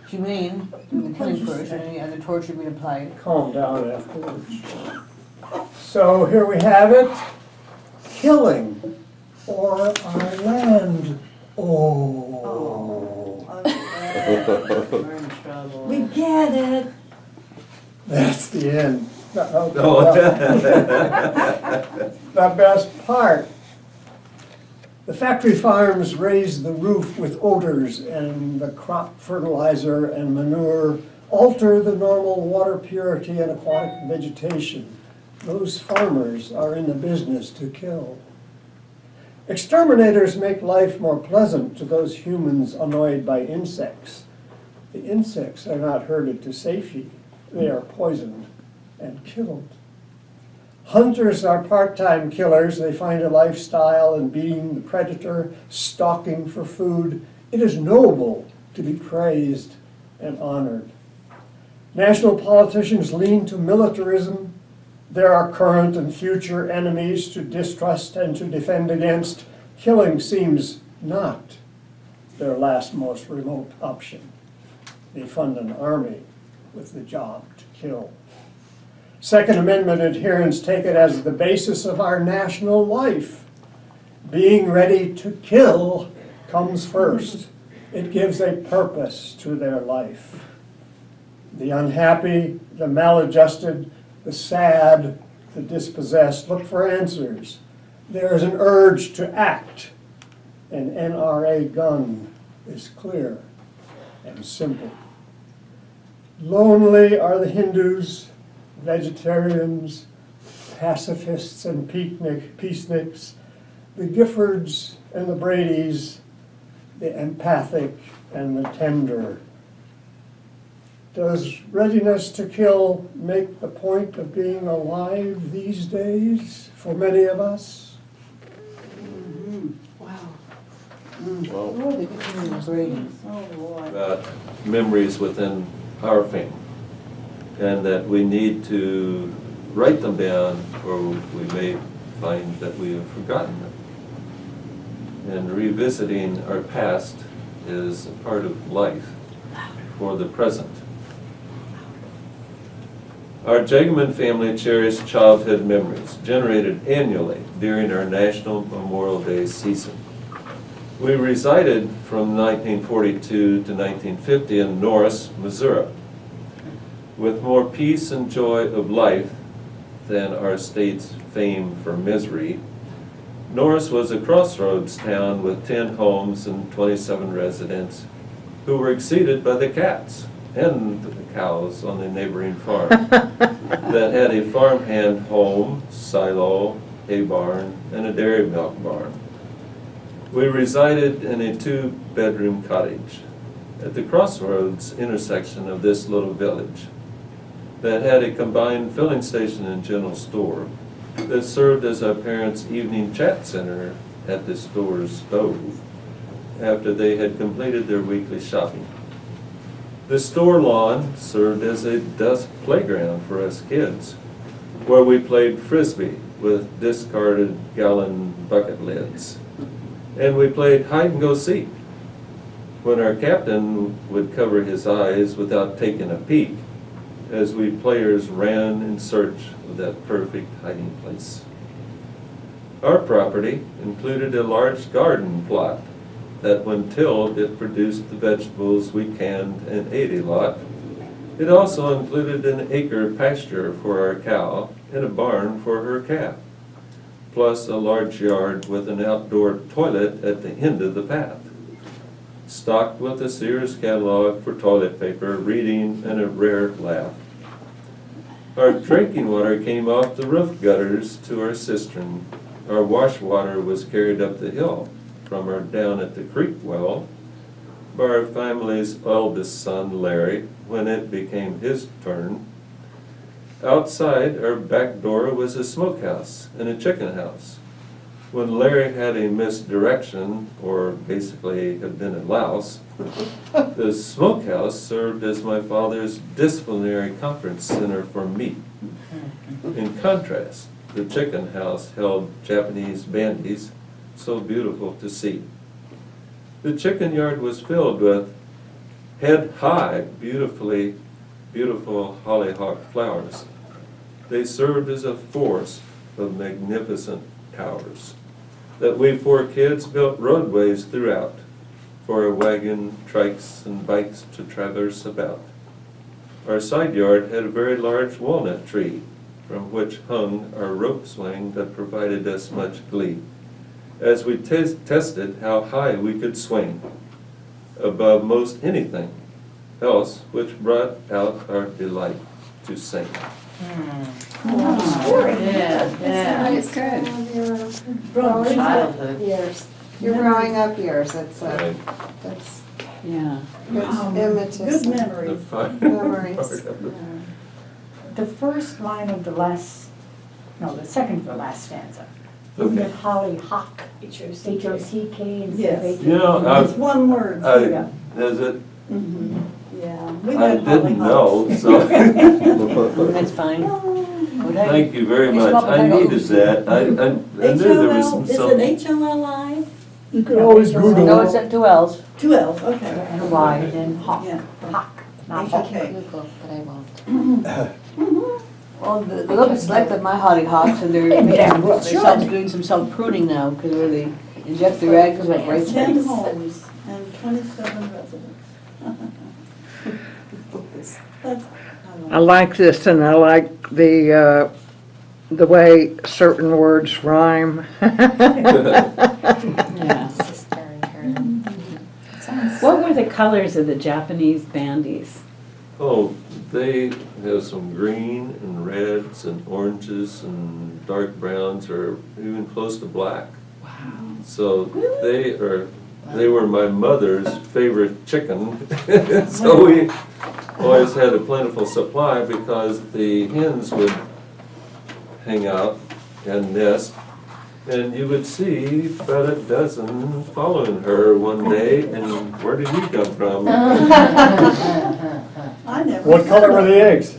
humane in the killing person, any other torture being applied. Calm down afterwards. So here we have it, killing, or our land. Oh. We're in trouble. We get it. That's the end. Oh. The best part. The factory farms raise the roof with odors, and the crop fertilizer and manure alter the normal water purity and aquatic vegetation. Those farmers are in the business to kill. Exterminators make life more pleasant to those humans annoyed by insects. The insects are not herded to safety. They are poisoned and killed. Hunters are part-time killers. They find a lifestyle in being the predator, stalking for food. It is noble to be praised and honored. National politicians lean to militarism. There are current and future enemies to distrust and to defend against. Killing seems not their last most remote option. They fund an army with the job to kill. Second Amendment adherents take it as the basis of our national life. Being ready to kill comes first. It gives a purpose to their life. The unhappy, the maladjusted, the sad, the dispossessed look for answers. There is an urge to act. An NRA gun is clear and simple. Lonely are the Hindus, vegetarians, pacifists and peaceniks, the Giffords and the Bradys, the empathic and the tender. Does readiness to kill make the point of being alive these days for many of us? Wow. Well, Oh, the killing was raging. Oh, boy. about memories within our family, and that we need to write them down, or we may find that we have forgotten them. And revisiting our past is a part of life for the present. Our Jageman family cherished childhood memories generated annually during our National Memorial Day season. We resided from 1942 to 1950 in Norris, Missouri. With more peace and joy of life than our state's fame for misery, Norris was a crossroads town with 10 homes and 27 residents who were exceeded by the cats and the cows on the neighboring farm that had a farmhand home, silo, hay barn, and a dairy milk barn. We resided in a 2-bedroom cottage at the crossroads intersection of this little village that had a combined filling station and general store that served as our parents' evening chat center at the store's stove after they had completed their weekly shopping. The store lawn served as a dusk playground for us kids, where we played frisbee with discarded gallon bucket lids. And we played hide and go seek, when our captain would cover his eyes without taking a peek, as we players ran in search of that perfect hiding place. Our property included a large garden plot that when tilled it produced the vegetables we canned and ate a lot. It also included an acre pasture for our cow and a barn for her calf, plus a large yard with an outdoor toilet at the end of the path, stocked with a Sears catalog for toilet paper, reading, and a rare laugh. Our drinking water came off the roof gutters to our cistern. Our wash water was carried up the hill from our down at the creek well by our family's eldest son, Larry, when it became his turn. Outside our back door was a smokehouse and a chicken house. When Larry had a misdirection, or basically had been a louse, the smokehouse served as my father's disciplinary conference center for meat. In contrast, the chicken house held Japanese bandies, so beautiful to see. The chicken yard was filled with head high, beautiful hollyhock flowers. They served as a force of magnificent towers, that we 4 kids built roadways throughout, for a wagon, trikes, and bikes to traverse about. Our side yard had a very large walnut tree, from which hung our rope swing that provided us much glee, as we tested how high we could swing, above most anything else, which brought out our delight to sing. It's good. From childhood. Years. Your growing up years, that's Right. Yeah. good images. Good The memories. fun Memories. part of it. The first line of the last, no, the second to the last stanza. Isn't Okay. it hollyhock? H-O-C-K instead of Yes. H-O-C-K? You know, It's one word. Is it? Yeah. we I got didn't know, hollyhocks. so. That's fine. Would I- Thank you very It's much. not I potato. needed that. I knew there was some. Is it H-O-L-I? You could always No, Google it's at 2 L's. 2 L's, okay. And a Y. And then hawk, Yeah. hawk, not hawk. Okay. Google, but I won't. Well, they look selected my hollyhocks, and they're Damn well should. doing some self-pruning now, because where they inject the rag, because like right 10 space. homes and 27 residents. That's, I like this, and I like the way certain words rhyme. Yeah. Sister and her. What were the colors of the Japanese bandies? Oh, they have some green and reds and oranges and dark browns, or even close to black. Wow. So they were my mother's favorite chicken. So we always had a plentiful supply, because the hens would hang out and nest, and you would see about a dozen following her one day, and where did you come from? I never. What color were the eggs?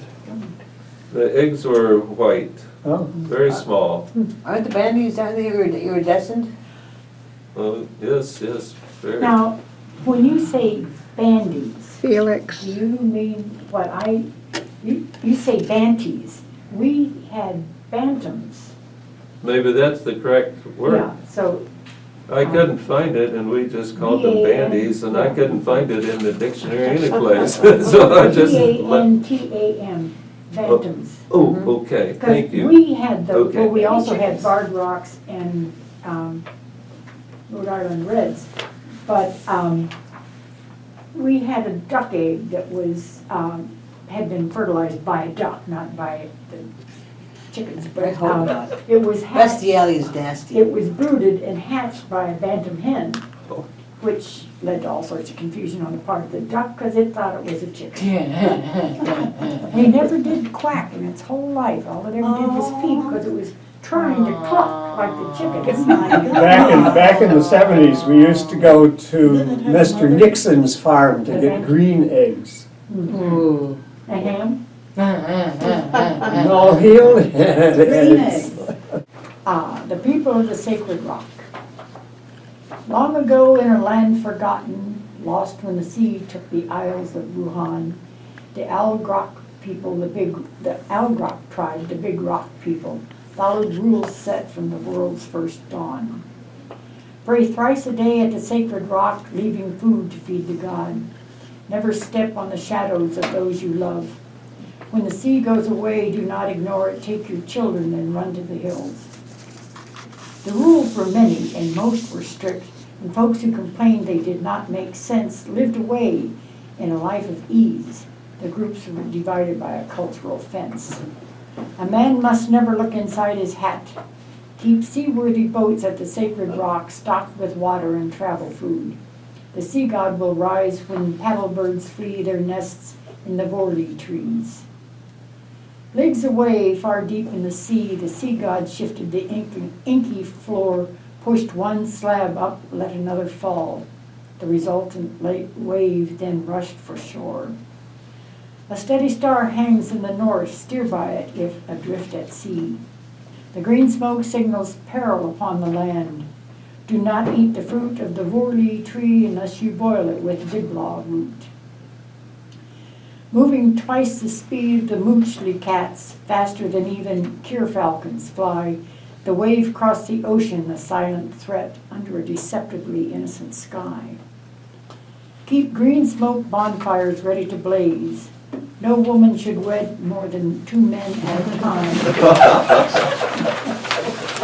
The eggs were white, Oh, very small. Aren't the bandies, aren't they iridescent? Oh, yes, very. Now, when you say bandies, Felix. do you mean what you say banties. We had bantams. Maybe that's the correct word. Yeah, so I couldn't find it, and we just called them bandies, and I couldn't find it in the dictionary anyplace. So I just let. B-A-N-T-A-M, bantams. Oh, okay, thank Because you. we had those, Okay. well, we also had barred rocks and Rhode Island Reds. But we had a duck egg that was, had been fertilized by a duck, not by the chickens. I But hope not. it was hatched. Bestiality is nasty. It was brooded and hatched by a bantam hen, Oh. which led to all sorts of confusion on the part of the duck because it thought it was a chicken. He never did quack in its whole life. All it ever did was peep because it was trying to cluck like the chickens. back in the 70s, we used to go to Mr. Nixon's farm to get green eggs. Ooh. A ham? No, he only had Green eggs. The people of the Sacred Rock. Long ago in a land forgotten, lost when the sea took the isles of Wuhan, the Algrok people, the Algrok tribe, the Big Rock people, followed rules set from the world's first dawn. Pray thrice a day at the Sacred Rock, leaving food to feed the god. Never step on the shadows of those you love. When the sea goes away, do not ignore it. Take your children and run to the hills. The rules were many, and most were strict, and folks who complained they did not make sense lived away in a life of ease. The groups were divided by a cultural fence. A man must never look inside his hat. Keep seaworthy boats at the Sacred Rock, stocked with water and travel food. The sea god will rise when paddlebirds flee their nests in the Vorley trees. Leagues away, far deep in the sea god shifted the inky floor, pushed one slab up, let another fall. The resultant wave then rushed for shore. A steady star hangs in the north, steer by it if adrift at sea. The green smoke signals peril upon the land. Do not eat the fruit of the Vorley tree unless you boil it with diblaw root. moving twice the speed of the moochly cats, faster than even kir falcons fly. The wave crossed the ocean, a silent threat under a deceptively innocent sky. Keep green smoke bonfires ready to blaze. No woman should wed more than 2 men at a time.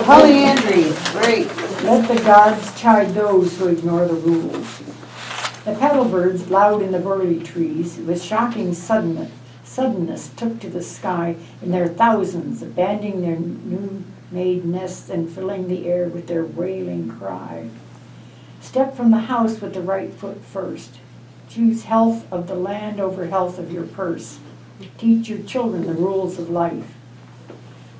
Polyandry, great. Let the gods chide those who ignore the rules. The petalbirds, loud in the burley trees, with shocking suddenness took to the sky in their thousands, abandoning their new-made nests and filling the air with their wailing cry. Step from the house with the right foot first. Choose health of the land over health of your purse. Teach your children the rules of life.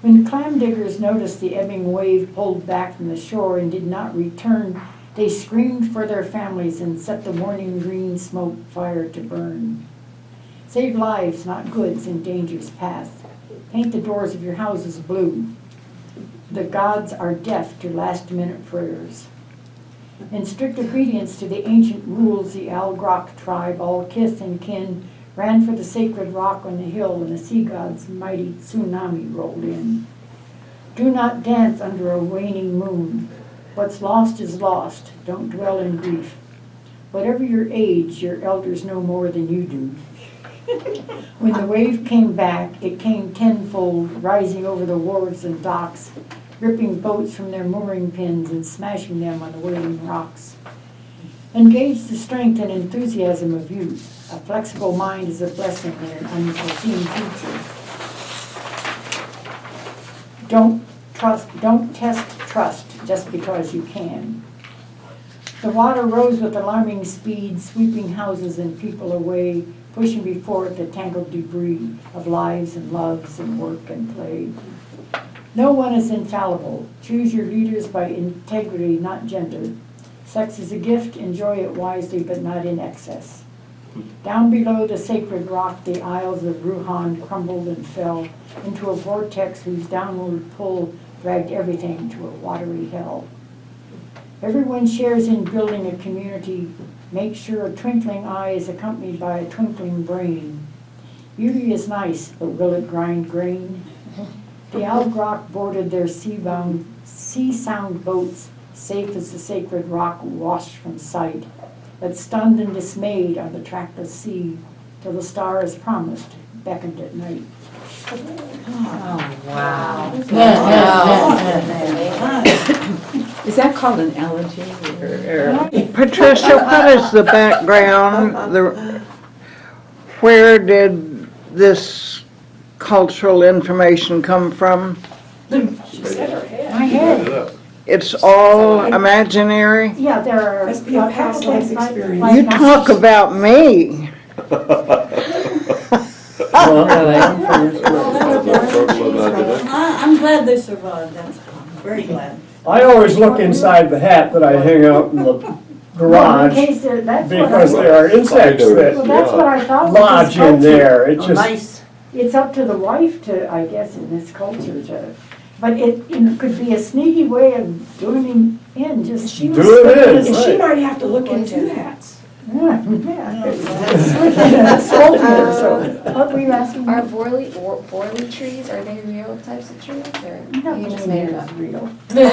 When clam diggers noticed the ebbing wave pulled back from the shore and did not return, they screamed for their families and set the warning green smoke fire to burn. Save lives, not goods, in danger's path. Paint the doors of your houses blue. The gods are deaf to last-minute prayers. In strict obedience to the ancient rules, the Algrok tribe, all kith and kin, ran for the sacred rock on the hill when the sea god's mighty tsunami rolled in. Do not dance under a waning moon. What's lost is lost. Don't dwell in grief. Whatever your age, your elders know more than you do. When the wave came back, it came tenfold, rising over the wharves and docks, ripping boats from their mooring pins and smashing them on the wailing rocks. Engage the strength and enthusiasm of youth. A flexible mind is a blessing in an unforeseen future. Don't test trust just because you can. The water rose with alarming speed, sweeping houses and people away, pushing before it the tangled debris of lives and loves and work and play. No one is infallible. Choose your leaders by integrity, not gender. Sex is a gift, enjoy it wisely, but not in excess. Down below the sacred rock, the Isles of Ruhan crumbled and fell into a vortex whose downward pull dragged everything to a watery hell. Everyone shares in building a community. Make sure a twinkling eye is accompanied by a twinkling brain. Beauty is nice, but will it grind grain? The Algrok boarded their sea-sound boats, safe as the sacred rock washed from sight, but stunned and dismayed on the trackless sea, till the stars promised beckoned at night. Oh, wow. Yeah. Is that called an elegy? Patricia, what is the background? Where did this cultural information come from? My head. It's all imaginary? Yeah, there are. Must be a past life experience. You talk about me. I'm glad they survived, that's, I'm very glad. I always look inside the hat that I hang out in the Well, garage in case that's what because I- there are insects Well, that that's what I thought. with lodge this in culture. there. It Oh, just, nice. It's up to the wife to, I guess, in this culture to, but it could be a sneaky way of doing him in, just. She Do was, it in, and she right. might have to look into hats. Yeah. Sculpture, so, what were you asking? Are Vorley trees, are they real types of trees, or you just made it up? Real. He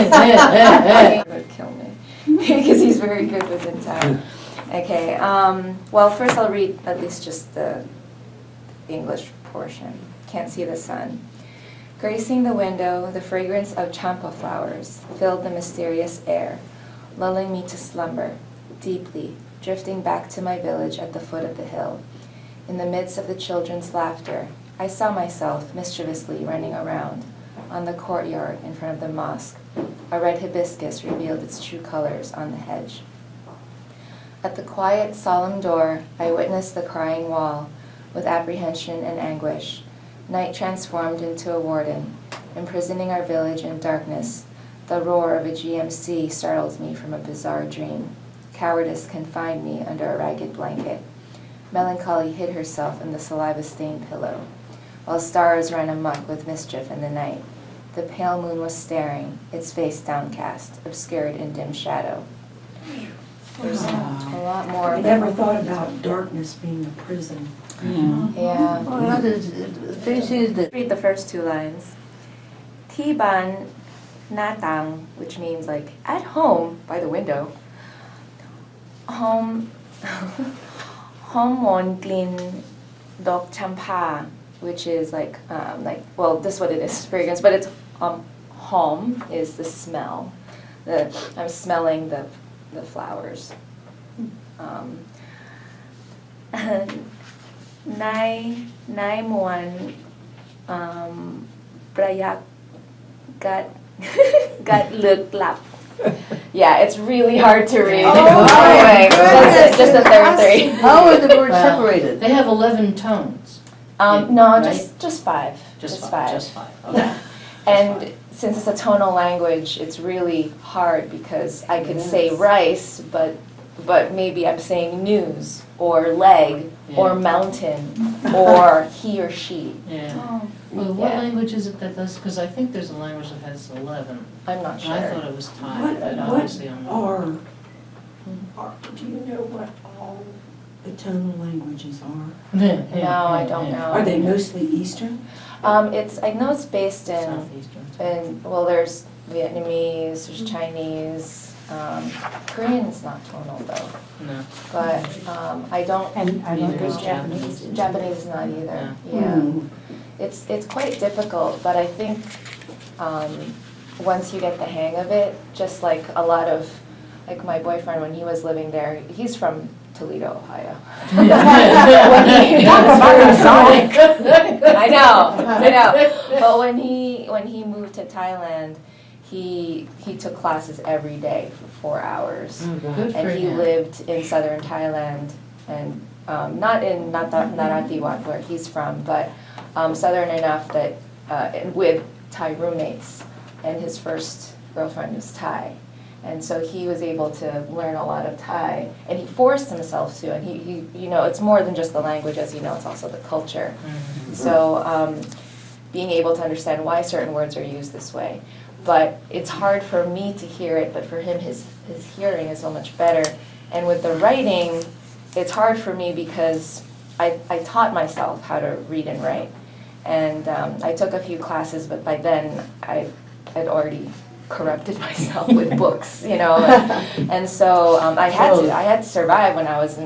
would kill me, because he's very good with in time. Okay, well, first I'll read at least just the English portion. Can't see the sun. Gracing the window, the fragrance of champa flowers filled the mysterious air, lulling me to slumber, deeply, drifting back to my village at the foot of the hill. In the midst of the children's laughter, I saw myself mischievously running around on the courtyard in front of the mosque. A red hibiscus revealed its true colors on the hedge. At the quiet, solemn door, I witnessed the crying wall with apprehension and anguish. Night transformed into a warden, imprisoning our village in darkness. The roar of a GMC startled me from a bizarre dream. Cowardice confined me under a ragged blanket. Melancholy hid herself in the saliva-stained pillow, while stars ran amok with mischief in the night. The pale moon was staring, its face downcast, obscured in dim shadow. There's a lot more. I never thought about darkness being a prison. Yeah. Oh, no, the thing is that Read the first two lines. Tiban natang, which means like at home by the window. Home Homon dok champa, which is like well, this is what it is, fragrance, but it's home is the smell. I'm smelling the flowers. Nai muan prayak got look lap. Yeah, it's really hard to read. Anyway, that's just the third three. how are the words separated? They have 11 tones. No, Right? just five. Just five. Okay. Yeah. And since it's a tonal language, it's really hard because I could say rice, but maybe I'm saying news or leg or Yeah. mountain or he or she. Yeah. Well, what Yeah. language is it that does, because I think there's a language that has 11. I'm not And sure. I thought it was Thai, What, but obviously I'm not. do you know what all the tonal languages are? No, I don't know. Are they mostly Eastern? I know it's based in Southeastern. well, there's Vietnamese, there's Chinese, Korean is not tonal though, No. but I don't. And I don't Neither is think Japanese. Japanese is not either. No. Yeah, it's quite difficult, but I think once you get the hang of it, just like a lot of like my boyfriend when he was living there, he's from Toledo, Ohio. I know. But when he moved to Thailand, he took classes every day for 4 hours. Good for And he him. lived in southern Thailand, and not in Narathiwat where he's from, but southern enough that with Thai roommates, and his first girlfriend was Thai. And so he was able to learn a lot of Thai, and he forced himself to, and he it's more than just the language, as you know, it's also the culture. So being able to understand why certain words are used this way. But it's hard for me to hear it, but for him, his hearing is so much better. And with the writing, it's hard for me because I taught myself how to read and write. And I took a few classes, but by then I'd already corrupted myself with books, and so I had to survive when I was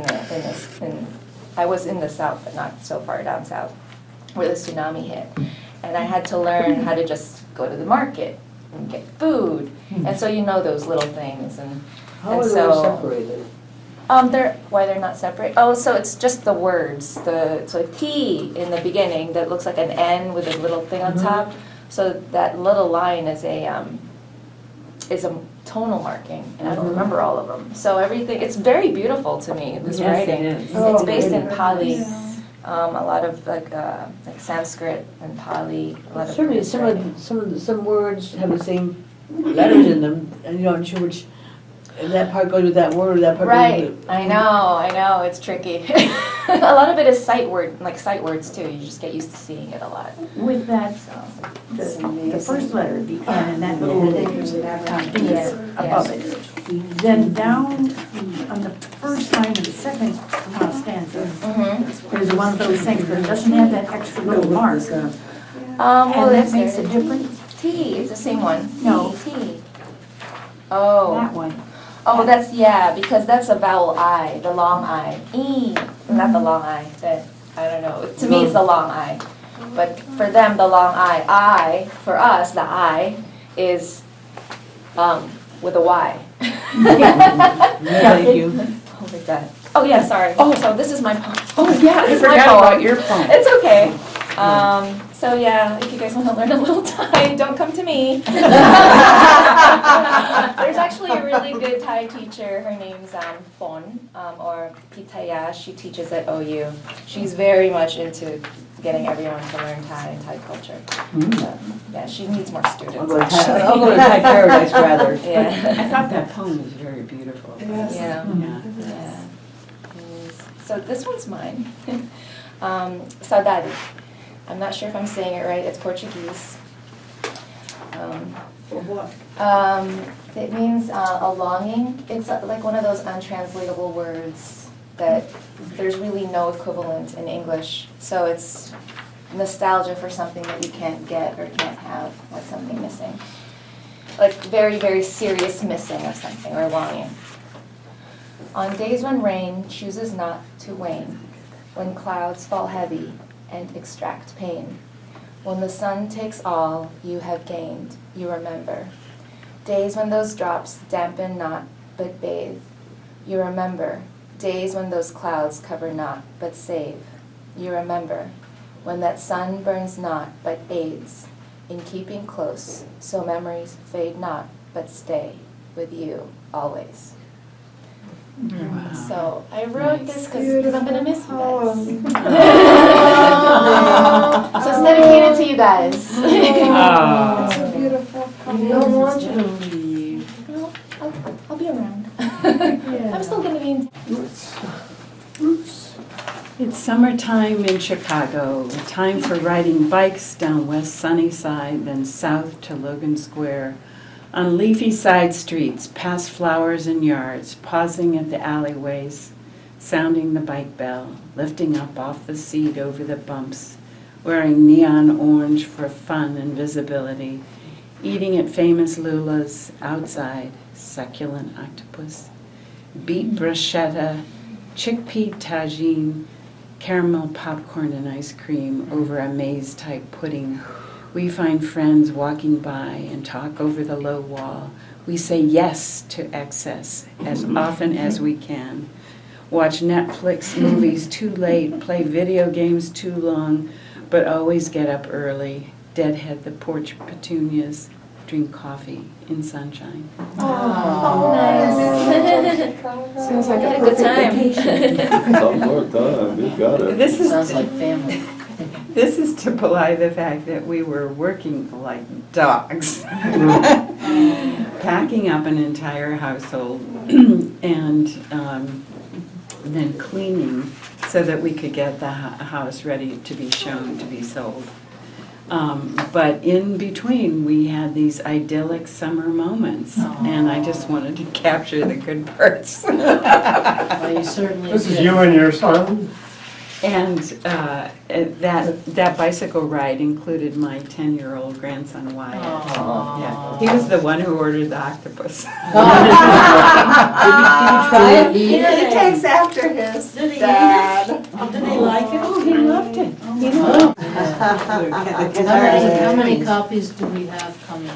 I was in the South, but not so far down south, where the tsunami hit, and I had to learn how to just go to the market and get food, and so those little things, and How are the so words separated? they're not separate. Oh, so it's just the words. So T in the beginning that looks like an N with a little thing on top. So that little line is a tonal marking, and I don't remember all of them. So everything, it's very beautiful to me, this writing. It's based in Pali, a lot of like Sanskrit and Pali. A lot of Certainly, Buddhist writing. some words have the same letters in them, and you're not sure which, if that part goes with that word, or that part goes Right, with the... I know, it's tricky. A lot of it is sight words too, you just get used to seeing it a lot. With that, the first letter, the N, and that little thing is above it. Then down on the first line of the second stanza, there's one of those things, but it doesn't have that extra little mark. Well, And that it's makes a difference? T, it's the same one. No. T. Oh. That one. Oh, because that's a vowel I, the long I. E, not the long I. I don't know. To me, it's the long I. But for them, the long I, for us, the I is with a Y. Thank you. Oh my God. Oh, yeah, sorry. Oh, so this is my poem. Oh, yeah, I this is my forgot poem. about your phone. It's okay. So yeah, if you guys want to learn a little Thai, don't come to me. There's actually a really good Thai teacher. Her name's Phon, or Pitaya. She teaches at OU. She's very much into getting everyone to learn Thai and Thai culture. So, yeah, she needs more students. I'll go to Thai paradise rather. Yeah. I thought that poem was very beautiful. Yes. Yeah. Yeah. So this one's mine. Saudade. I'm not sure if I'm saying it right. It's Portuguese. For what? It means a longing. It's like one of those untranslatable words that there's really no equivalent in English. So it's nostalgia for something that you can't get or can't have, like something missing. Like very, very serious missing of something or longing. On days when rain chooses not to wane, when clouds fall heavy and extract pain, when the sun takes all you have gained, you remember. Days when those drops dampen not but bathe, you remember. Days when those clouds cover not but save, you remember. When that sun burns not but aids in keeping close, so memories fade not but stay with you always. So I wrote this because I'm gonna miss you guys. So it's dedicated to you guys. It's a beautiful You don't poem. want you to leave. No, I'll be around. I'm still gonna be in. It's summertime in Chicago, time for riding bikes down West Sunnyside, then south to Logan Square. On leafy side streets, past flowers and yards, pausing at the alleyways, sounding the bike bell, lifting up off the seat over the bumps, wearing neon orange for fun and visibility, eating at famous Lula's outside, succulent octopus, beet bruschetta, chickpea tagine, caramel popcorn and ice cream over a maze-type pudding. We find friends walking by and talk over the low wall. We say yes to excess as often as we can. Watch Netflix movies too late, play video games too long, but always get up early, deadhead the porch petunias, drink coffee in sunshine. Oh, nice. Sounds like You had a a good perfect time. vacation. Some more time, you got it. This is Sounds like family. This is to belie the fact that we were working like dogs, packing up an entire household and then cleaning so that we could get the house ready to be shown, to be sold. But in between, we had these idyllic summer moments, and I just wanted to capture the good parts. Well, you certainly This is did. you and your son? And that bicycle ride included my 10-year-old grandson Wyatt. Aw. Yeah, he was the one who ordered the octopus. Did you try it? It takes after his Did he dad. Did they like it? Oh, he loved it. He loved it. How many copies do we have coming?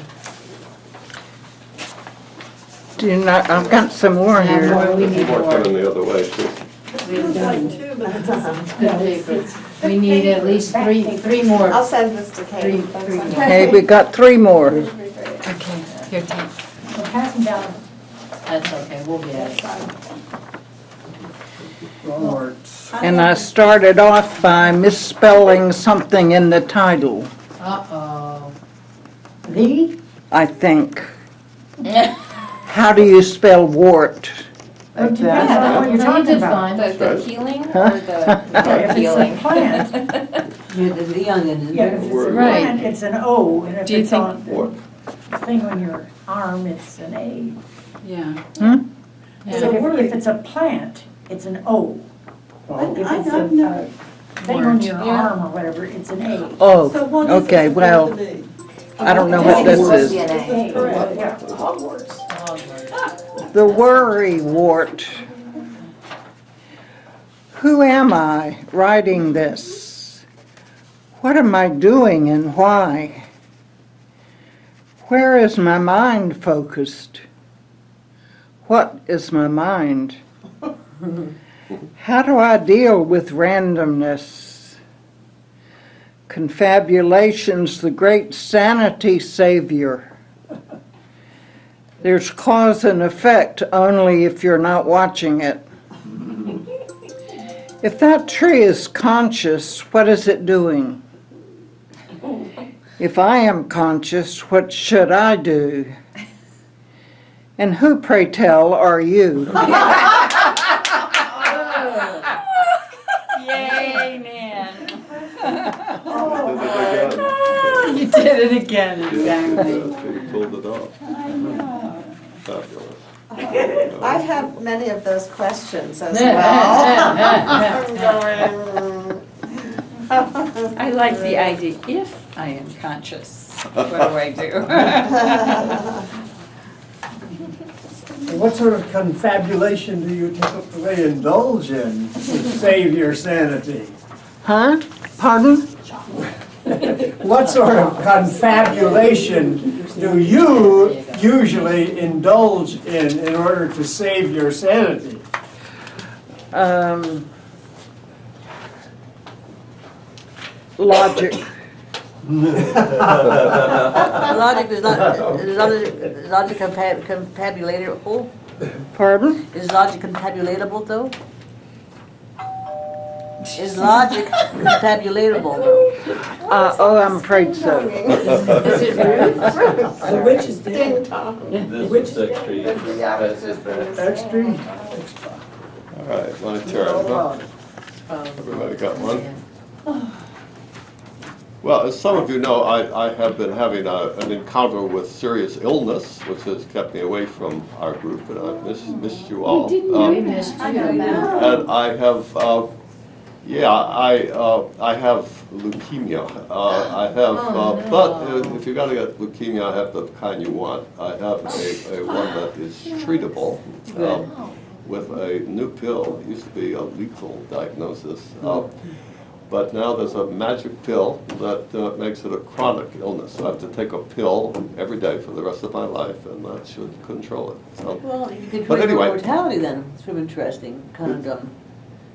Do you not, I've got some more Have here. more, we need More more. coming the other way, too. I'd like to, but it doesn't. Good paper. We need at least three more. I'll send this to Kate. Three more. Okay, we got 3 more. Okay, here, take. So pass them down. That's okay, we'll get it. Wrong words. And I started off by misspelling something in the title, Uh-oh. I think. How do you spell wart? Like that. I don't know what you're talking did about. fine. The healing Huh? or the If it's healing? a plant, Yeah, the young and yeah, if it's a Right. plant, it's an O, and if Do you it's think- on the thing on your arm, it's an A. Yeah. So if it's a plant, it's an O. Oh, If I it's don't know. a thing on your Yeah. arm or whatever, it's an A. So Oh, what is okay, it well, supposed to be? I don't know I what think it's this supposed to be is. an A. This is correct. Yeah. Hogwarts. The worrywart. Who am I writing this? What am I doing and why? Where is my mind focused? What is my mind? How do I deal with randomness? Confabulation's the great sanity savior. There's cause and effect only if you're not watching it. If that tree is conscious, what is it doing? If I am conscious, what should I do? And who, pray tell, are you? Yay, Nan. Did it again. You did it again, exactly. Yeah, pulled it off. I know. Fabulous. I have many of those questions as well. I like the idea, if I am conscious, what do I do? What sort of confabulation do you typically indulge in to save your sanity? Huh? Pardon? What sort of confabulation do you usually indulge in order to save your sanity? Logic. Logic is logic confabulatable? Pardon? Is logic confabulatable though? Is logic confabulatable though? Oh, I'm afraid so. Is it Ruth? The witch is dead. Ding dong. This is extra. That's his bad. Extra? All right, my turn. Huh? Everybody got one? Well, as some of you know, I have been having an encounter with serious illness, which has kept me away from our group, and I've missed you all. We missed you. And I have, I have leukemia. I have, but if you're gonna get leukemia, I have the kind you want. I have a one that is treatable with a new pill. It used to be a lethal diagnosis. But now there's a magic pill that makes it a chronic illness. So I have to take a pill every day for the rest of my life, and that should control it. So, Well, you can but control your anyway, own mortality then. It's sort of interesting conundrum.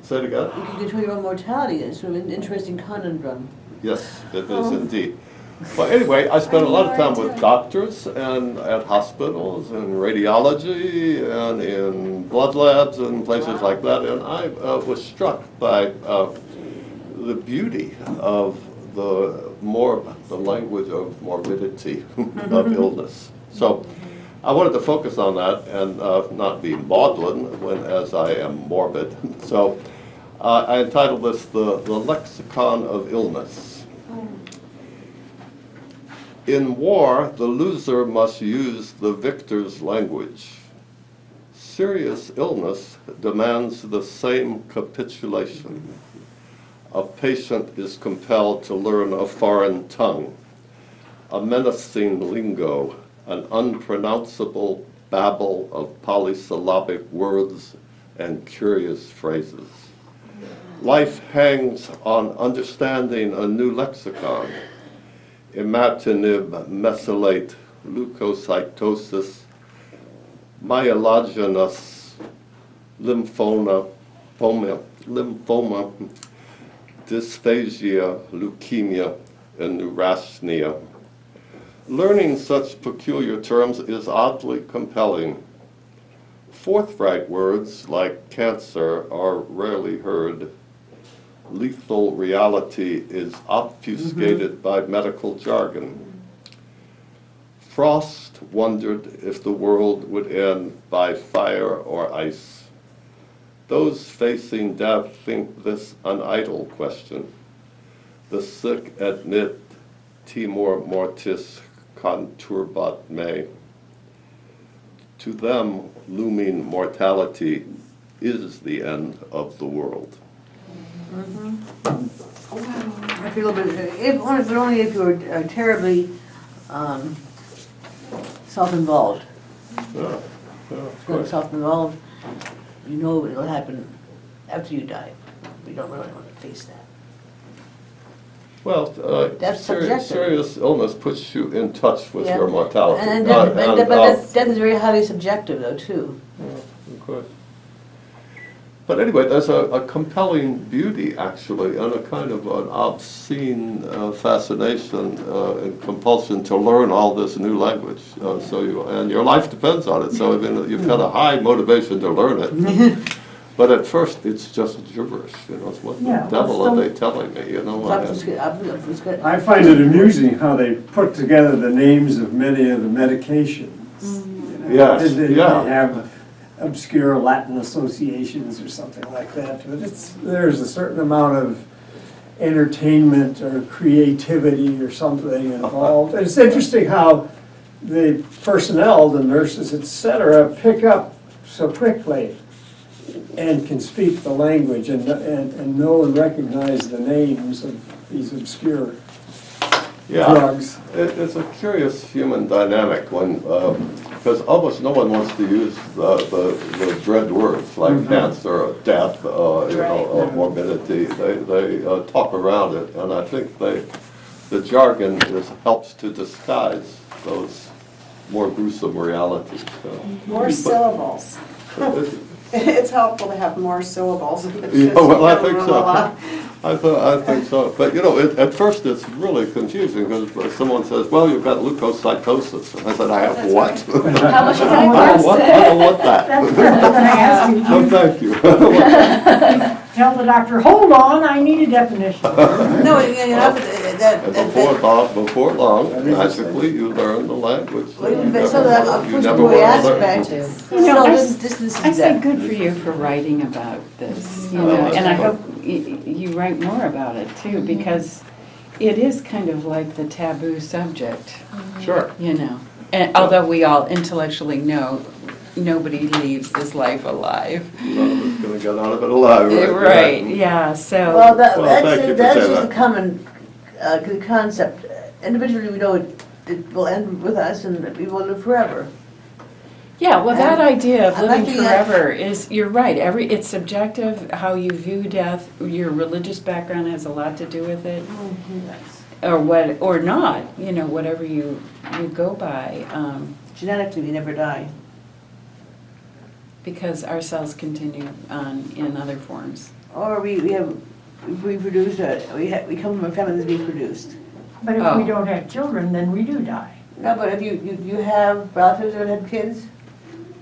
say it again? You can control your own mortality. It's sort of an interesting conundrum. Yes, it is indeed. Well, anyway, I spent a lot of time with doctors and at hospitals and radiology and in blood labs and places like that, and I was struck by the beauty of the language of morbidity of illness. So I wanted to focus on that and not be maudlin as I am morbid. So I entitled this the Lexicon of Illness. In war, the loser must use the victor's language. Serious illness demands the same capitulation. A patient is compelled to learn a foreign tongue, a menacing lingo, an unpronounceable babble of polysyllabic words and curious phrases. Life hangs on understanding a new lexicon. Imatinib, mesylate, leukocytosis, myelogenous lymphoma, dysphagia, leukemia, and neurasthenia. Learning such peculiar terms is oddly compelling. Forthright words like cancer are rarely heard. Lethal reality is obfuscated by medical jargon. Frost wondered if the world would end by fire or ice. Those facing death think this an idle question. The sick admit timor mortis conturbat me. To them, looming mortality is the end of the world. I feel a bit, but only if you're terribly self-involved. Yeah, If you're self-involved, you know it'll happen after you die. We don't really want to face that. Well, That's subjective. serious illness puts you in touch with your mortality. And death is very highly subjective though, too. Of course. But anyway, there's a compelling beauty, actually, and a kind of an obscene fascination and compulsion to learn all this new language. And your life depends on it, so you've got a high motivation to learn it. But at first, it's just gibberish. What the devil are they telling me? I find it amusing how they put together the names of many of the medications. Yes, They yeah. have obscure Latin associations or something like that, but there's a certain amount of entertainment or creativity or something involved. And it's interesting how the personnel, the nurses, et cetera, pick up so quickly and can speak the language and know and recognize the names of these obscure Yeah, drugs. it's a curious human dynamic when, because almost no one wants to use the dread words like cancer or death, or morbidity. They talk around it, and I think the jargon helps to disguise those more gruesome realities. So. More syllables. It's helpful to have more syllables. Yeah, well, I think so. I think so. But you know, at first it's really confusing because someone says, "Well, you've got leukocytosis," and I said, "I have what?" How much does that I cost? don't want that. That's what I'm gonna ask you. No, thank you. Tell the doctor, hold on, I need a definition. No, you know, And before long, magically, you learn the language. so that You first never boy were another- aspect. You know, So I this is I say that. good for you for writing about this, you Oh, know, that's and I good. hope you write more about it too, because it is kind of like the taboo subject, Sure. you know. And although we all intellectually know nobody leaves this life alive. None of us gonna get out of it alive, right? Right, yeah, so. Well, Well, thank you for that's saying just a that. common concept. Individually, we know it will end with us and we will live forever. Yeah, well, that idea of I'm living looking at- forever is, you're right, it's subjective, how you view death, your religious background has a lot to do with it, or what, or not, you know, whatever you go by, Genetically, we never die. because our cells continue on in other forms. Or we reproduce, we come from a family that's reproduced. But if Oh. we don't have children, then we do die. No, but if you have relatives that have kids,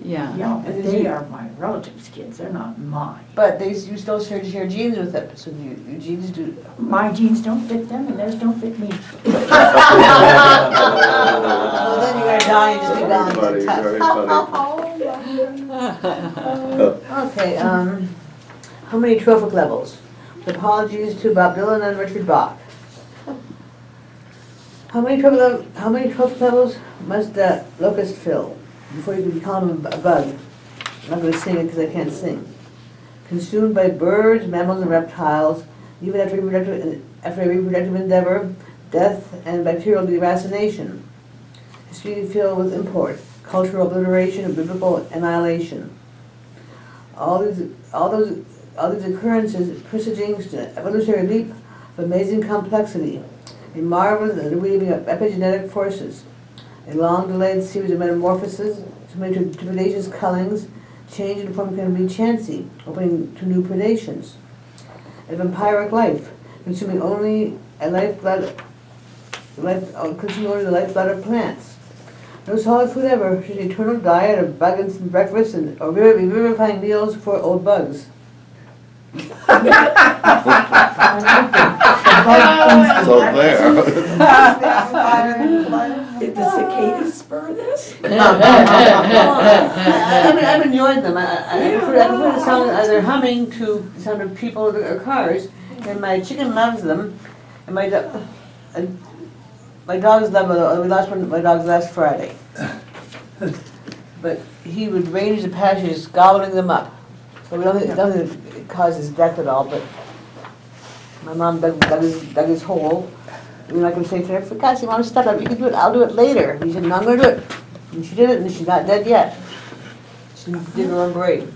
Yeah. Yeah, but they are my relatives' kids, they're not mine. but you still share genes with them, so your genes do. My genes don't fit them and theirs don't fit me. Well, then you're gonna die and just be gone. Very funny, very funny. Okay, how many trophic levels? With apologies to Bob Dylan and Richard Bach. How many trophic levels must the locust fill before you can call him a bug? I'm not gonna sing it because I can't sing. Consumed by birds, mammals, and reptiles, even after a reproductive endeavor, death, and bacterial deracination. History filled with import, cultural obliteration, and biblical annihilation. All these occurrences presaging an evolutionary leap of amazing complexity, a marvelous weaving of epigenetic forces, a long-delayed series of metamorphoses, so many trepidations, cullings, change in form can be chancy, opening to new predations. A vampiric life, consuming only the lifeblood of plants. No solid food ever, just an eternal diet of bugs and breakfast or revivifying meals for old bugs. So there. Did the cicadas spur this? I've enjoyed them. I prefer the sound they're humming to the sound of people or cars. And my chicken loves them. And my dogs love them. We lost one of my dogs last Friday. But he would range the pastures, gobbling them up. So we don't think it causes death at all, but my mom dug his hole. And we're not going to say to her, for God's sake, Mom, stop it. You can do it. I'll do it later. He said, no, I'm going to do it. And she did it, and she's not dead yet. She did her own grave.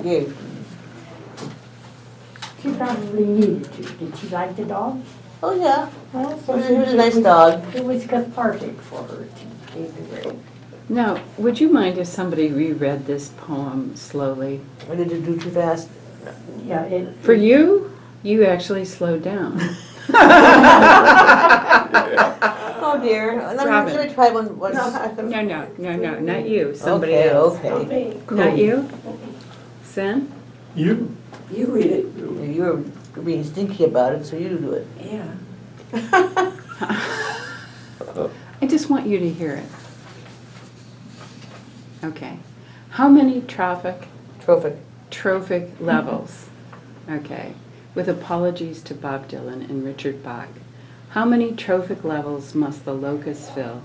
She probably needed to. Did she like the dog? Oh, yeah. Well, He was a nice dog. It was cathartic for her to give the grave. Now, would you mind if somebody reread this poem slowly? I did it do too fast. Yeah, it. For you, you actually slowed down. Oh, dear. Let Robin. me try one. No, not you, somebody Okay, else. okay. Not you? Sen? You? You read it. You were being stinky about it, so you do it. Yeah. I just want you to hear it. Okay. How many trophic levels? Okay. With apologies to Bob Dylan and Richard Bach. How many trophic levels must the locust fill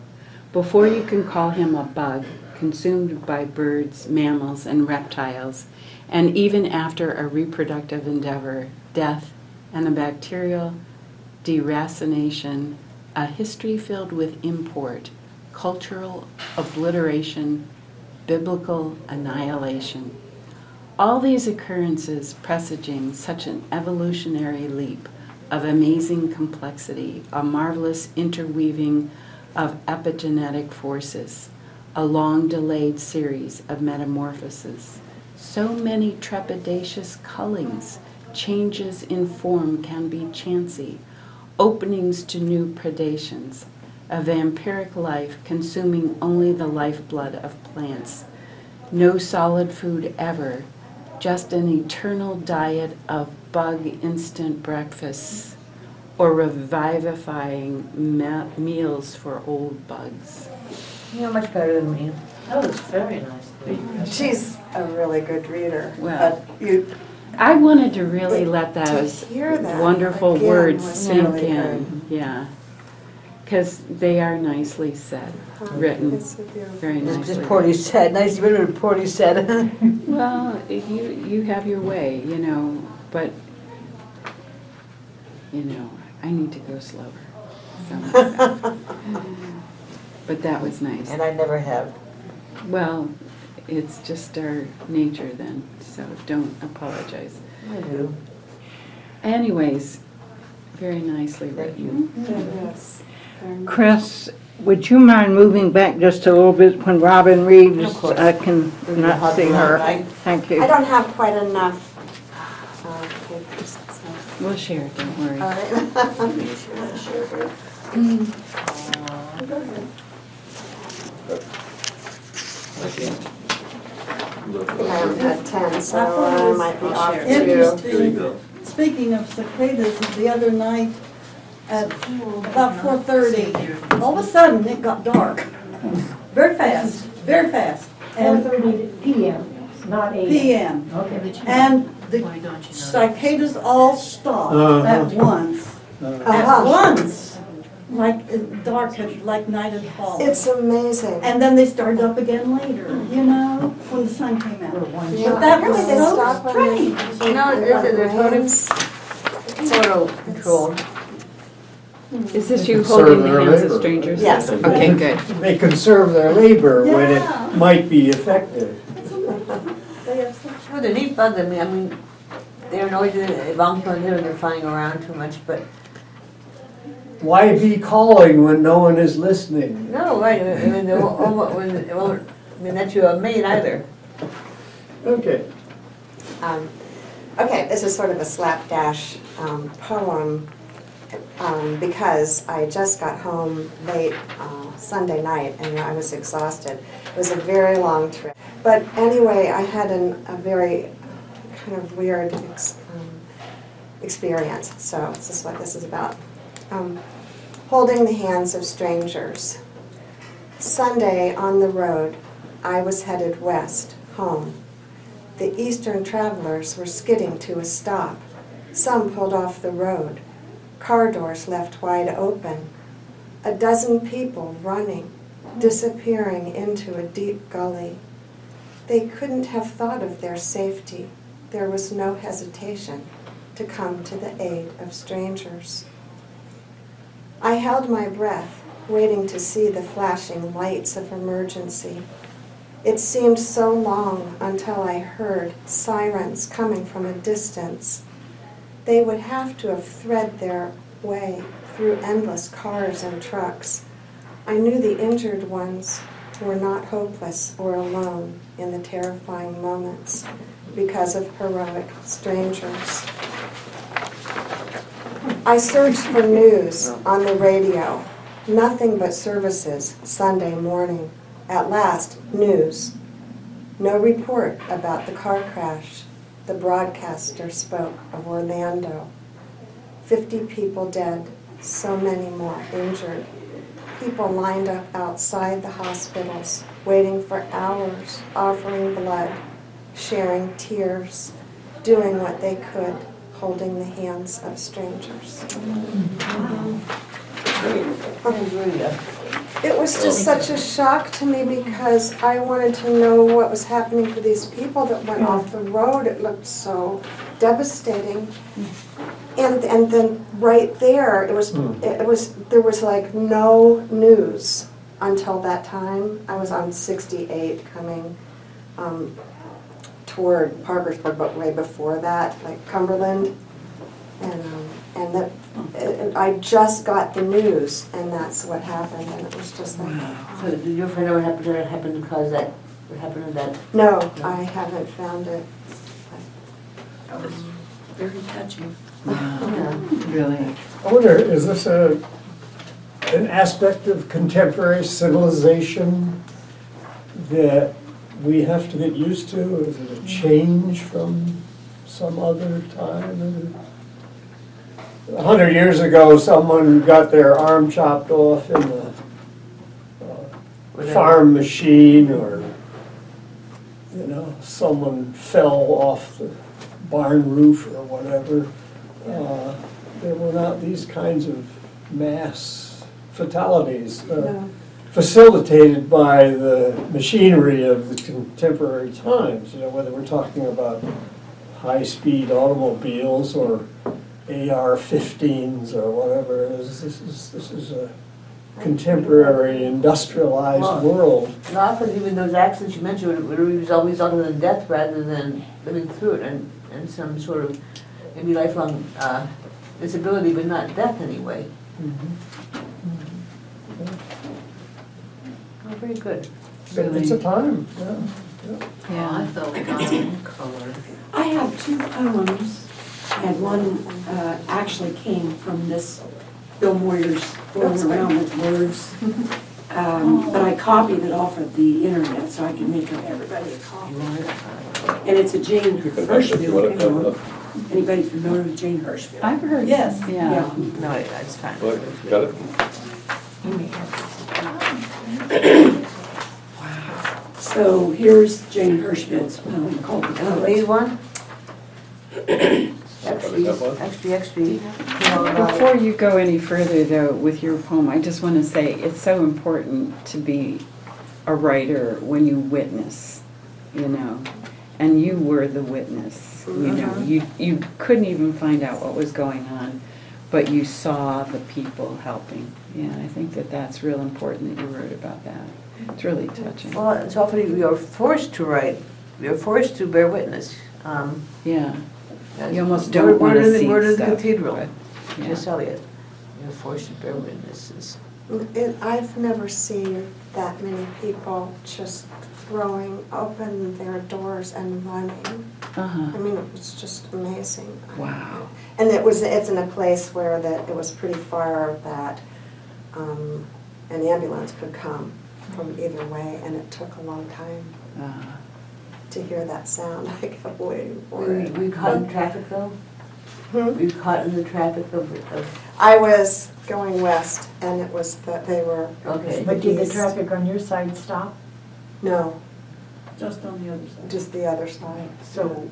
Before you can call him a bug, consumed by birds, mammals, and reptiles, and even after a reproductive endeavor, death, and a bacterial deracination, a history filled with import, cultural obliteration, biblical annihilation. All these occurrences presaging such an evolutionary leap of amazing complexity, a marvelous interweaving of epigenetic forces, a long-delayed series of metamorphoses. So many trepidatious cullings, changes in form can be chancy, openings to new predations, a vampiric life consuming only the lifeblood of plants. No solid food ever, just an eternal diet of bug instant breakfasts or revivifying meals for old bugs. You're much better than me. That was very nice. She's a really good reader. Well, but you, I wanted to really let to those hear that wonderful again words was sink really in. Yeah. Because they are nicely said, written It's a beautiful. very Just nicely. Porty said, nice, you read what Porty said. Well, you have your way, you know, but, you know, I need to go slower. So, but that was nice. And I never have. Well, it's just our nature then, so don't apologize. I do. Anyways, very nicely written. Yes. Chris, would you mind moving back just a little bit when Robin reads? Of course. I can not see her. Right? Thank you. I don't have quite enough papers, so. We'll share, don't worry. All right. I'm at 10, so I might be off too. There you Interesting. go. Speaking of cicadas, the other night at about 4:30, all of a sudden it got dark. Very fast, very fast. And 4:30 PM, not 8. PM. Okay. And the Why don't you know? cicadas all stopped at once. At Uh-huh. once. Like dark, like night had fallen. It's amazing. And then they started up again later, you know, when the sun came out. Yeah, But that was really, they so stop when they- strange. You know, they're totally Rains. sort of controlled. Is this you Conserve holding the their hands of labor. strangers? Yes. Okay, good. They conserve their labor when Yeah. it might be effective. They have such Well, they're neat bugs, I mean, they're noisy, as long as they're flying around too much, but, Why be calling when no one is listening? no, right, I mean, it won't mean that you're a maid either. Okay. Okay, this is sort of a slapdash poem because I just got home late Sunday night and I was exhausted. It was a very long trip. But anyway, I had a very kind of weird experience, so this is what this is about. Holding the hands of strangers. Sunday on the road, I was headed west, home. The eastern travelers were skidding to a stop. Some pulled off the road. Car doors left wide open. A dozen people running, disappearing into a deep gully. They couldn't have thought of their safety. There was no hesitation to come to the aid of strangers. I held my breath, waiting to see the flashing lights of emergency. It seemed so long until I heard sirens coming from a distance. They would have to have thread their way through endless cars and trucks. I knew the injured ones were not hopeless or alone in the terrifying moments because of heroic strangers. I searched for news on the radio. Nothing but services Sunday morning. At last, news. No report about the car crash. The broadcaster spoke of Orlando. 50 people dead, so many more injured. People lined up outside the hospitals, waiting for hours, offering blood, sharing tears, doing what they could, holding the hands of strangers. That was really It was just such a shock to me because I wanted to know what was happening to these people that went off the road. It looked so devastating. And then right there, there was like no news until that time. I was on 68 coming toward Parkersburg, but way before that, like Cumberland. And I just got the news, and that's what happened, and it was just like, So did your friend ever happen to happen to cause that, what happened to that? no, I haven't found it. That was very touching. Yeah. Really. I wonder, is this an aspect of contemporary civilization that we have to get used to? Is it a change from some other time? 100 years ago, someone got their arm chopped off in a farm machine, or, you know, someone fell off the barn roof or whatever. There were not these kinds of mass fatalities No. facilitated by the machinery of the contemporary times. You know, whether we're talking about high-speed automobiles or AR-15s or whatever it is. This is a contemporary industrialized world. And often even those accidents you mentioned would result in a death rather than living through it and some sort of maybe lifelong disability, but not death anyway. Oh, very good. It's a time, yeah. Yeah, I felt it got in color. I have two poems, and one actually came from this Bill Moyer's Going Around with Words. But I copied it off of the internet so I could make everybody a copy. And it's a Jane Hirschfield poem. Anybody familiar with Jane Hirschfield? I've heard. Yes. Yeah. No, it's fine. Look, got it? So here's Jane Hirschfield's poem called The And the Poet. lead one? Extra. Before you go any further, though, with your poem, I just want to say it's so important to be a writer when you witness, you know, and you were the witness, you know. You couldn't even find out what was going on, but you saw the people helping. Yeah, I think that's real important that you wrote about that. It's really touching. Well, it's often you're forced to write. You're forced to bear witness. Yeah. You almost don't want to see Word in the stuff, Cathedral. but, yeah. Just Eliot. You're forced to bear witnesses. I've never seen that many people just throwing open their doors and running. Uh-huh. I mean, it was just amazing. Wow. And it's in a place where it was pretty far that an ambulance could come from either way, and it took a long time to hear that sound. I kept waiting for it. Were you caught in traffic though? Were you caught in the traffic of I was going west, and it was they were. Okay. But did the east. traffic on your side stop? No, Just on the other side. just the other side. So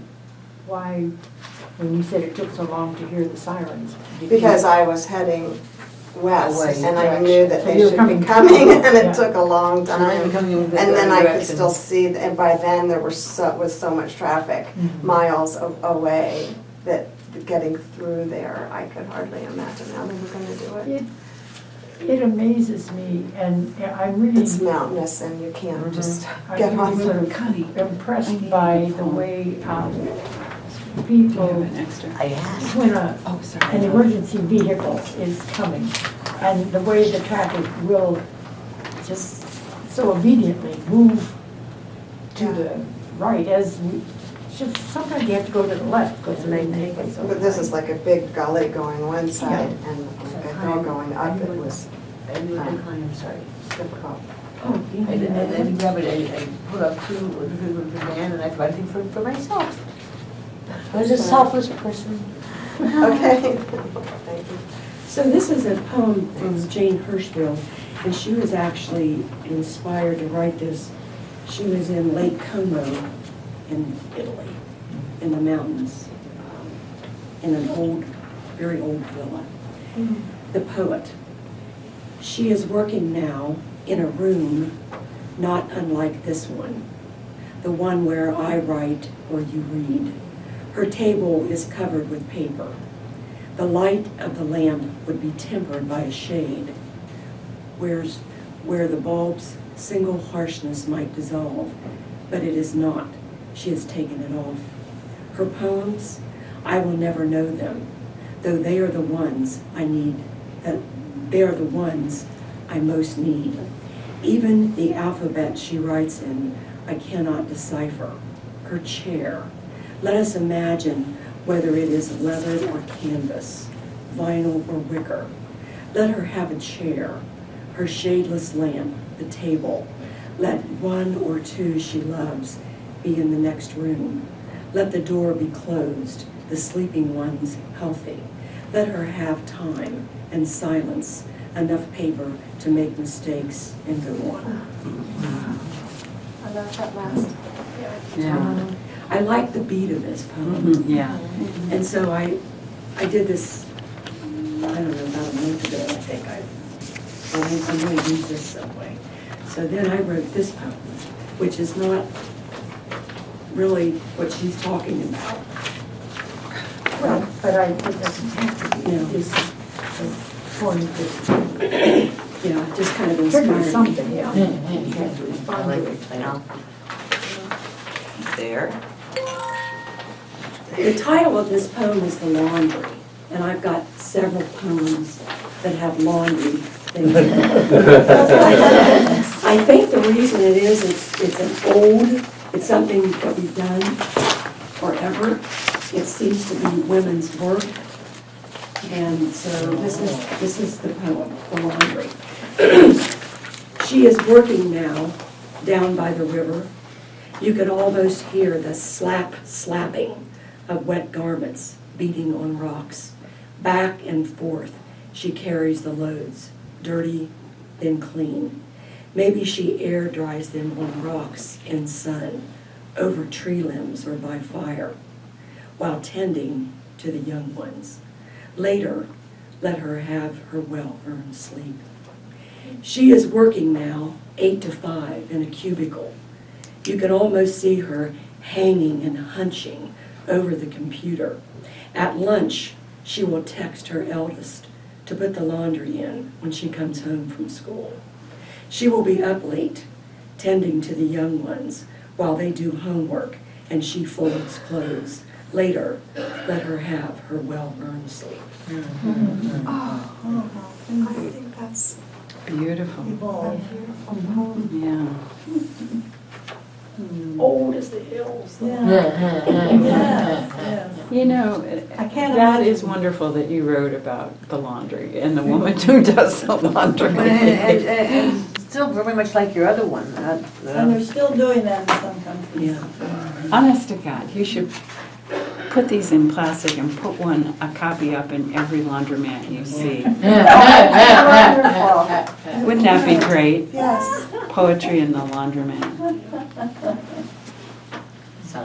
why, when you said it took so long to hear the sirens? did you- Because I was heading west, Away. and I knew that So they you were should coming be coming, and Yeah. it took a long So now you're time. coming in the And then other I could direction. still see, and by then there was so much traffic miles away that getting through there, I could hardly imagine how they were gonna do it. It amazes me, and I'm really. It's mountainous, and you can't just I'm get on really the. sort of Connie. impressed by the way Do you have people, an extra? I asked. when Oh, sorry. an emergency vehicle is coming, and the way the traffic will just so obediently move to Yeah. the right as we, just sometimes you have to go to the left because they take it so. But this is like a big gully going one side, and like a hill going up. It was I knew it declined, I'm sorry. difficult. Oh, you I did didn't grab it, I pulled up two with the van and I tried to think for myself. I was a selfless person. Okay. Thank you. So this is a poem from Jane Hirschfield, and she was actually inspired to write this. She was in Lake Como in Italy, in the mountains, in an old, very old villa. The Poet. She is working now in a room not unlike this one, the one where I write or you read. Her table is covered with paper. The light of the lamp would be tempered by a shade, where the bulb's single harshness might dissolve, but it is not. She has taken it off. Her poems, I will never know them, though they are the ones I need, they are the ones I most need. Even the alphabet she writes in, I cannot decipher. Her chair. Let us imagine whether it is leather or canvas, vinyl or wicker. Let her have a chair, her shadeless lamp, the table. Let one or two she loves be in the next room. Let the door be closed, the sleeping ones healthy. Let her have time and silence, enough paper to make mistakes and go on. I love that last. Yeah. I like the beat of this poem. Yeah. And so I did this, I don't know, about a month ago, I think. I'm going to use this some way. So then I wrote this poem, which is not really what she's talking about. Well, but it doesn't have to be. No. This is going to Yeah, just kind of trigger inspired me. something, yeah. You have to respond to it. There. The title of this poem is The Laundry, and I've got several poems that have laundry things in them. I think the reason it is, it's something that we've done forever. It seems to be women's work. And so this is the poem, The Laundry. She is working now down by the river. You can almost hear the slapping of wet garments beating on rocks. Back and forth, she carries the loads, dirty, then clean. Maybe she air dries them on rocks in sun, over tree limbs or by fire, while tending to the young ones. Later, let her have her well-earned sleep. She is working now, 8 to 5, in a cubicle. You can almost see her hanging and hunching over the computer. At lunch, she will text her eldest to put the laundry in when she comes home from school. She will be up late, tending to the young ones while they do homework and she folds clothes. Later, let her have her well-earned sleep. Oh, I think that's Beautiful. a beautiful poem. Yeah. Old as the hills. Yeah. You know, I can't that imagine. is wonderful that you wrote about the laundry and the woman who does the laundry. And still very much like your other one. And they're still doing that in some countries. Yeah. Honest to God, you should put these in plastic and put a copy up in every laundromat you see. Wonderful. Wouldn't that be great? Yes. Poetry in the laundromat.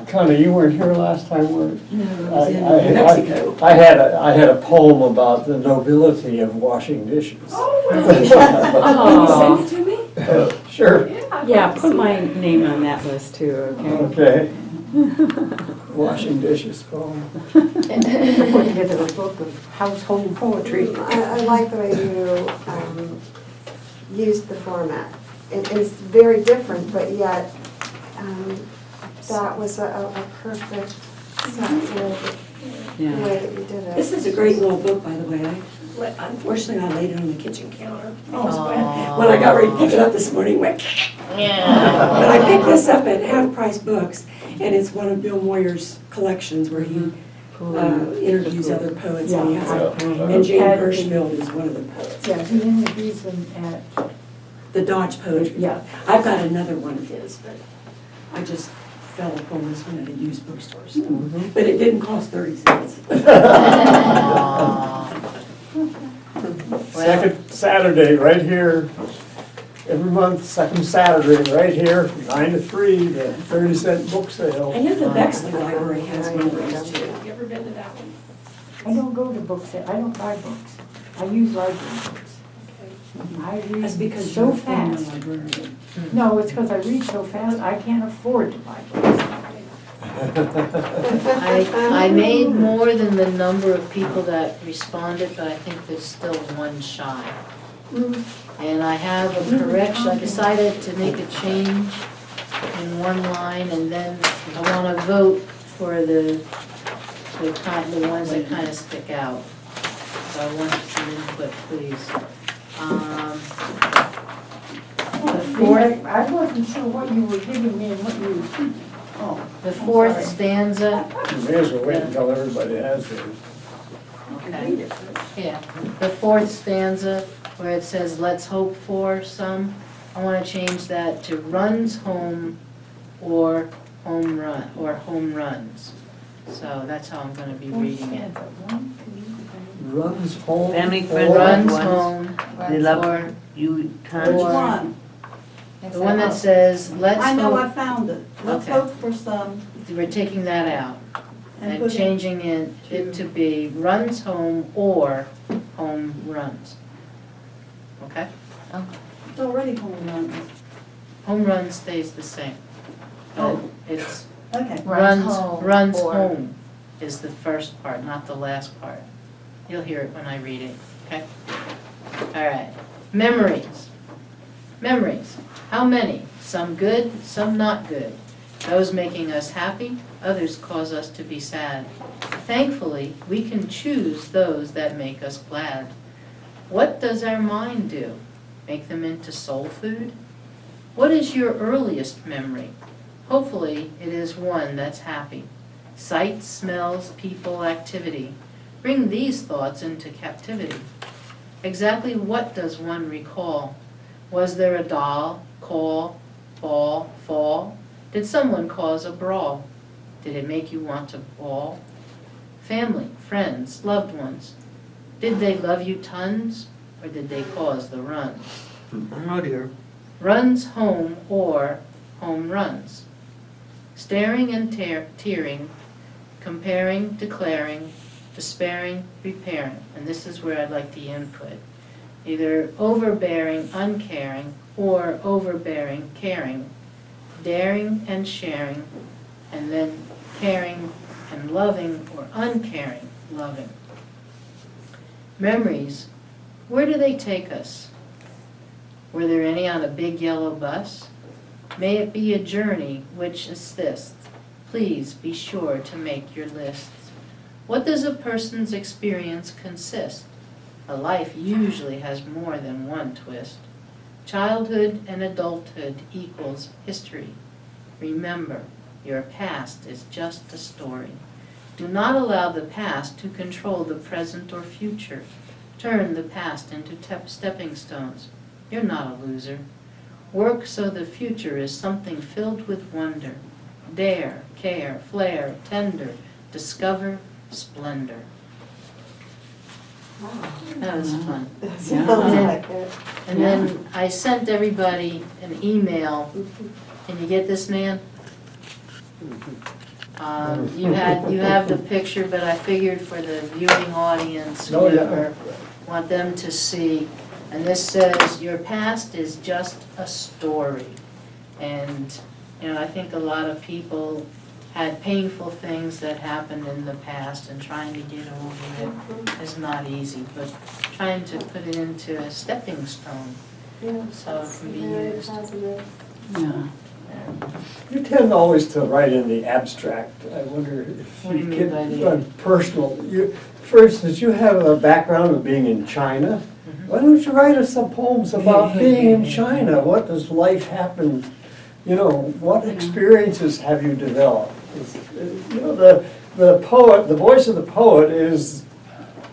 Connie, you weren't here last time, were you? No, I was in Mexico. I had a poem about the nobility of washing dishes. Can you send it to me? Sure. Yeah, put my name on that list too, okay? Okay. Washing dishes poem. Put together a book of household poetry. I like the way you used the format. It is very different, but yet that was a perfect sense of the Yeah. way that you did it. This is a great little book, by the way. Unfortunately, I laid it on the kitchen counter. When I got ready to pick it up this morning, went. But I picked this up at Half Price Books, and it's one of Bill Moyer's collections where he interviews other poets. And, he has and Jane Hirschfield is one of the poets. Yeah, he interviews them at, The Dodge Poetry. yeah. I've got another one of his, but I just fell upon this one at a used bookstore. So. But it didn't cost 30 cents. Second Saturday, right here, every month, second Saturday, right here, from 9 to 3, the 30-cent book sale. I know the Bexley Library has one of those too. Have you ever been to that one? I don't go to book sale, I don't buy books. I use library books. I read That's because so you're a fan. fast. No, it's because I read so fast, I can't afford to buy books. I made more than the number of people that responded, but I think there's still one shy. And I have a correction, I decided to make a change in one line, and then I want to vote for the ones that kind of stick out. So I want some input, please. The fourth, I wasn't sure what you were giving me and what you were keeping. Oh, the fourth stanza, You may as well wait until everybody has theirs. okay. Yeah, the fourth stanza where it says, let's hope for some, I want to change that to runs home or home run, or home runs. So that's how I'm going to be reading it. Runs home. Family friendly Runs ones. home, They love or you Which tons. one? the one that says, let's I know, I hope, found it. Let's Okay. hope for some we're taking that out and put in- changing it to be runs home or home runs. Okay? It's already home runs. Home run stays the same. But Oh. it's Okay. runs home is the first part, not the last part. You'll hear it when I read it, okay? All right. Memories. Memories. How many? Some good, some not good. Those making us happy, others cause us to be sad. Thankfully, we can choose those that make us glad. What does our mind do? Make them into soul food? What is your earliest memory? Hopefully, it is one that's happy. Sights, smells, people, activity. Bring these thoughts into captivity. Exactly what does one recall? Was there a doll, call, ball, fall? Did someone cause a brawl? Did it make you want to bawl? Family, friends, loved ones. Did they love you tons, or did they cause the runs? Oh dear. Runs home or home runs. Staring and tearing, comparing, declaring, despairing, repairing. And this is where I'd like the input. Either overbearing, uncaring, or overbearing, caring. Daring and sharing, and then caring and loving, or uncaring, loving. Memories, where do they take us? Were there any on a big yellow bus? May it be a journey which assists. Please be sure to make your lists. What does a person's experience consist? A life usually has more than one twist. Childhood and adulthood equals history. Remember, your past is just a story. Do not allow the past to control the present or future. Turn the past into stepping stones. You're not a loser. Work so the future is something filled with wonder. Dare, care, flare, tender, discover, splendor. That was fun. Sounds like it. And then I sent everybody an email. Can you get this, man? You have the picture, but I figured for the viewing audience, Oh, yeah. whoever, want them to see. And this says, your past is just a story. And, you know, I think a lot of people had painful things that happened in the past, and trying to get over it is not easy, but trying to put it into a stepping stone so it can be used. Yeah. You tend always to write in the abstract. I wonder if What do you you mean could, by the- personal. For instance, you have a background of being in China. Why don't you write us some poems about being in China? What does life happen? You know, what experiences have you developed? You know, the poet, the voice of the poet is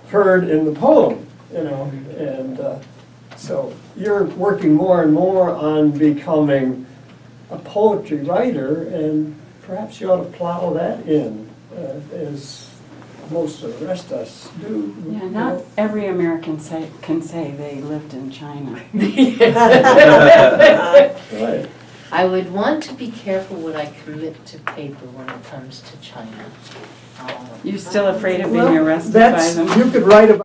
heard in the poem, you know, and so you're working more and more on becoming a poetry writer, and perhaps you ought to plow that in, as most of the rest of us do. Yeah, not every American can say they lived in China. Right. I would want to be careful what I commit to paper when it comes to China. You're still afraid of being arrested by That's, them? you could write about